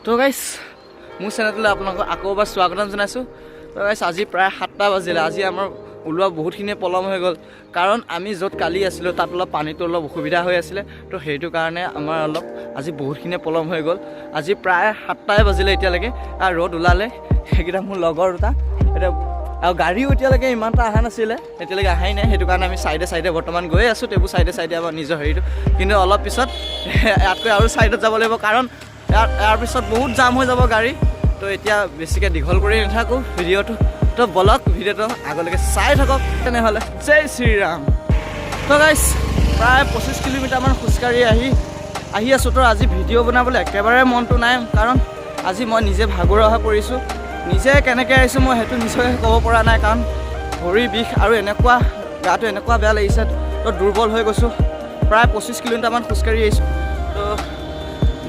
তো গাইছ মোৰ চেনেললৈ আপোনালোকক আকৌ এবাৰ স্বাগতম জনাইছোঁ। তো গাইছ আজি প্ৰায় 7টা বাজিলে। আজি আমাৰ ওলোৱা বহুতখিনি পলম হৈ গ'ল, কাৰণ আমি য'ত কালি আছিলোঁ তাত অলপ পানীটো অলপ অসুবিধা হৈ আছিলে। তো সেইটো কাৰণে আমাৰ অলপ আজি বহুতখিনি পলম হৈ গ'ল। আজি প্ৰায় 7টাই বাজিলে এতিয়ালৈকে, আৰু ৰ'দ ওলালে। সেইকেইটা মোৰ লগৰ দুটা এতিয়া, আৰু গাড়ীও এতিয়ালৈকে ইমান এটা অহা নাছিলে, এতিয়ালৈকে অহাই নাই। সেইটো কাৰণে আমি চাইডে বৰ্তমান গৈ আছোঁ, টেবুল চাইডে আমাৰ নিজৰ হেৰিটো। কিন্তু অলপ পিছত ইয়াতকৈ আৰু চাইডত যাব লাগিব, কাৰণ ইয়াৰ পিছত বহুত জাম হৈ যাব গাড়ী। তো এতিয়া বেছিকৈ দীঘল কৰি নাথাকোঁ ভিডিঅ'টো, তো বলক ভিডিঅ'টো আগলৈকে চাই থাকক। তেনেহ'লে জয় শ্ৰীৰাম। তো গাইছ প্ৰায় 25 কিলোমিটাৰমান খোজকাঢ়ি আহি আছোঁ। তো আজি ভিডিঅ' বনাবলৈ একেবাৰে মনটো নাই, কাৰণ আজি মই নিজে ভাগৰুৱা হৈ পৰিছোঁ। নিজে কেনেকৈ আহিছোঁ মই সেইটো নিজকে ক'ব পৰা নাই, কাৰণ ভৰি বিষ আৰু এনেকুৱা গাটো এনেকুৱা বেয়া লাগিছে। তো দুৰ্বল হৈ গৈছোঁ। প্ৰায় 25 কিলোমিটাৰমান খোজকাঢ়ি আহিছোঁ। তো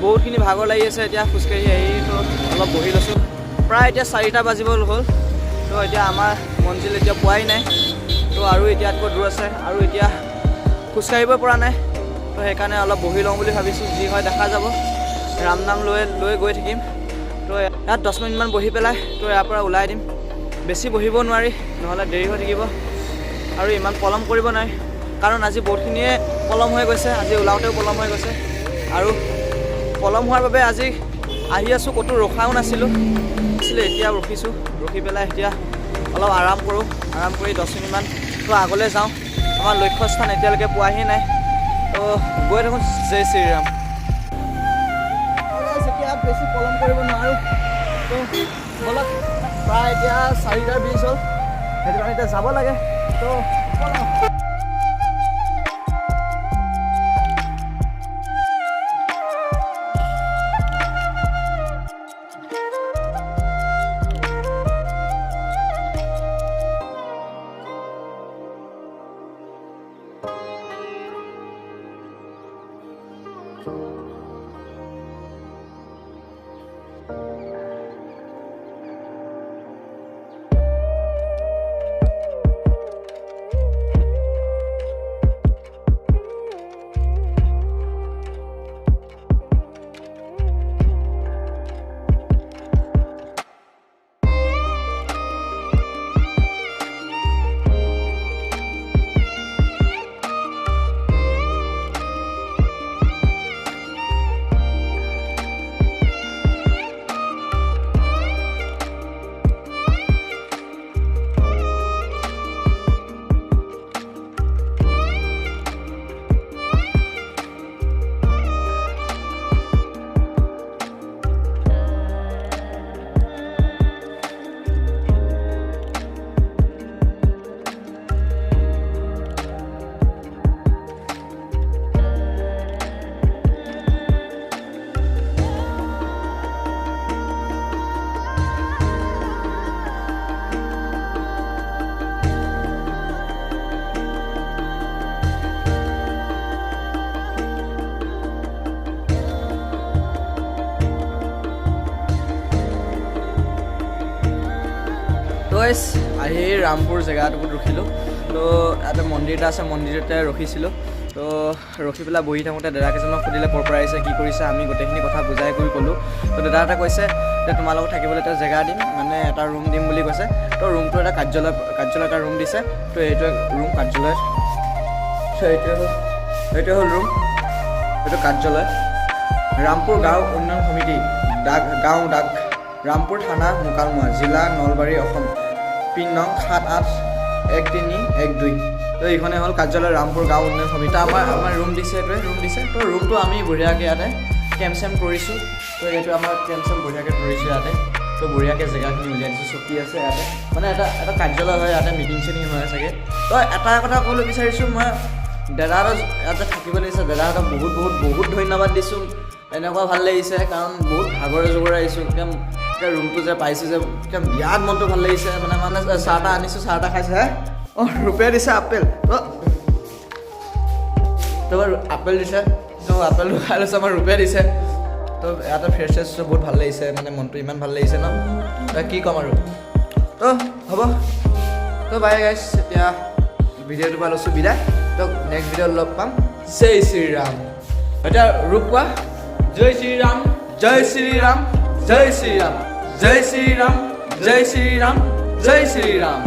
বহুতখিনি ভাগৰ লাগি আছে। এতিয়া খোজকাঢ়ি আহি তো অলপ বহি লৈছোঁ। প্ৰায় এতিয়া 4টা বাজিব হ'ল। তো এতিয়া আমাৰ মঞ্জিল এতিয়া পোৱাই নাই। তো আৰু এতিয়া ইয়াতকৈ দূৰ আছে, আৰু এতিয়া খোজকাঢ়িব পৰা নাই। তো সেইকাৰণে অলপ বহি লওঁ বুলি ভাবিছোঁ। যি হয় দেখা যাব। ৰাম নাম লৈ গৈ থাকিম। তো ইয়াত 10 মিনিটমান বহি পেলাই তো ইয়াৰ পৰা ওলাই দিম। বেছি বহিব নোৱাৰি, নহ'লে দেৰি হৈ থাকিব, আৰু ইমান পলম কৰিব নোৱাৰি, কাৰণ আজি বহুতখিনিয়ে পলম হৈ গৈছে। আজি ওলাওঁতেও পলম হৈ গৈছে, আৰু পলম হোৱাৰ বাবে আজি আহি আছোঁ, ক'তো ৰখাও নাছিলোঁ। এতিয়া ৰখিছোঁ, ৰখি পেলাই এতিয়া অলপ আৰাম কৰোঁ। আৰাম কৰি 10 মিনিটমান তো আগলৈ যাওঁ। আমাৰ লক্ষ্যস্থান এতিয়ালৈকে পোৱাহি নাই। তো গৈ থাকোঁ। জয় শ্ৰীৰাম। এতিয়া বেছি পলম কৰিব নোৱাৰোঁ। তো বলক, প্ৰায় এতিয়া 4টা 20 হ'ল। সেইটো কাৰণে এতিয়া যাব লাগে। তো আহি ৰামপুৰ জেগাটোত ৰখিলোঁ। তো ইয়াতে মন্দিৰ এটা আছে, মন্দিৰতে ৰখিছিলোঁ। তো ৰখি পেলাই বহি থাকোঁতে দাদাকেইজনক সুধিলে ক'ৰ পৰা আহিছে, কি কৰিছে। আমি গোটেইখিনি কথা বুজাই কৰি ক'লোঁ। তো দাদা এটা কৈছে যে তোমাৰ লগত থাকিবলৈ এটা জেগা দিম, মানে এটা ৰুম দিম বুলি কৈছে। তো ৰুমটো এটা কাৰ্যালয় এটা ৰুম দিছে। তো এইটোৱে ৰুম, কাৰ্যালয়। তো এইটোৱে হ'ল ৰুম, এইটো কাৰ্যালয়। ৰামপুৰ গাঁও উন্নয়ন সমিতি, গাঁও ৰামপুৰ থানা, মোকালমোৱা, জিলা নলবাৰী, অসম। পিন নং 781312। তো এইখনে হ'ল কাৰ্যালয়, ৰামপুৰ গাঁও উন্নয়ন সমিতি। আমাৰ ৰুম দিছে, এইটোৱে ৰুম দিছে। তো ৰুমটো আমি বঢ়িয়াকৈ ইয়াতে কেম্প চেম্প কৰিছোঁ। তো এইটো আমাৰ কেম্প চেম্প বঢ়িয়াকৈ কৰিছোঁ ইয়াতে। তো বঢ়িয়াকৈ জেগাখিনি উলিয়াই দিছোঁ, চকী আছে ইয়াতে। মানে এটা কাৰ্যালয় হয়, ইয়াতে মিটিং চিটিং হয় চাগে। তো এটা কথা ক'বলৈ বিচাৰিছোঁ, মই দাদাহঁতক ইয়াতে থাকিবলৈ দিছে, দাদাহঁতক বহুত ধন্যবাদ দিছোঁ। এনেকুৱা ভাল লাগিছে, কাৰণ বহুত ভাগৰে জোগৰে আহিছোঁ। এতিয়া ৰুমটো যে পাইছোঁ যে বিৰাট মনটো ভাল লাগিছে। মানে চাহ তাহ আনিছোঁ, চাহ তাহ খাইছে। অঁ, ৰূপে দিছে আপেল। তো আপেল দিছে। তো আপেলটো খাই লৈছোঁ, আমাৰ ৰূপে দিছে। তো ইয়াতে ফ্ৰেছ বহুত ভাল লাগিছে, মানে মনটো ইমান ভাল লাগিছে ন, কি ক'ম আৰু। তো হ'ব, তো বাই গাইছ। এতিয়া ভিডিঅ'টোৰ পৰা লৈছোঁ বিদায়। তো নেক্সট ভিডিঅ'ত লগ পাম। জয় শ্ৰীৰাম। এতিয়া ৰূপ কোৱা। জয় শ্ৰীৰাম, জয় শ্ৰীৰাম। জয় শ্ৰীৰাম জয় শ্ৰীৰাম জয় শ্ৰীৰাম জয় শ্ৰীৰাম